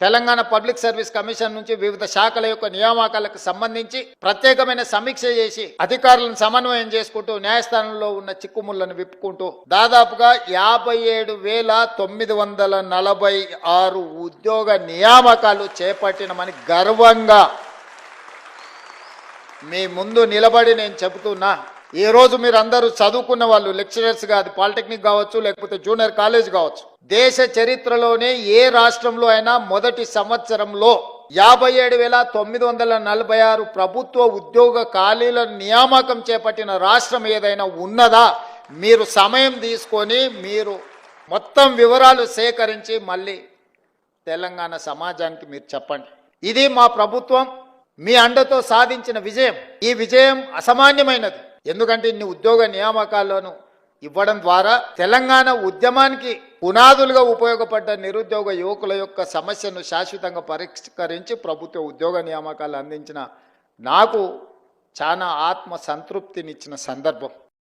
Telangana public service commission నుంచి వివిధ శాఖల యొక్క నియామకాలకు సంబంధించి ప్రత్యేకమైన సమీక్ష చేసి అధికారులను సమన్వయం చేసుకుంటూ న్యాయస్థానంలో ఉన్న చిక్కుముళ్లను విప్పుకుంటూ దాదాపుగా 57,946 ఉద్యోగ నియామకాలు చేపట్టినమని గర్వంగా మీ ముందు నిలబడి నేను చెబుతున్నా. ఈ రోజు మీరు అందరూ చదువుకున్న వాళ్ళు, లెక్చరర్స్ కాదు, పాలిటెక్నిక్ కావచ్చు, లేకపోతే జూనియర్ కాలేజ్ కావచ్చు. దేశ చరిత్రలోనే ఏ రాష్ట్రంలో అయినా మొదటి సంవత్సరంలో 57,946 ప్రభుత్వ ఉద్యోగ ఖాళీల నియామకం చేపట్టిన రాష్ట్రం ఏదైనా ఉన్నదా? మీరు సమయం తీసుకొని మీరు మొత్తం వివరాలు సేకరించి మళ్ళీ తెలంగాణ సమాజానికి మీరు చెప్పండి. ఇది మా ప్రభుత్వం మీ అండతో సాధించిన విజయం. ఈ విజయం అసామాన్యమైనది. ఎందుకంటే ఇన్ని ఉద్యోగ నియామకాలను ఇవ్వడం ద్వారా తెలంగాణ ఉద్యమానికి పునాదులుగా ఉపయోగపడ్డ నిరుద్యోగ యువకుల యొక్క సమస్యను శాశ్వతంగా పరిష్కరించి ప్రభుత్వ ఉద్యోగ నియామకాలు అందించిన నాకు చాలా ఆత్మ సంతృప్తినిచ్చిన సందర్భం.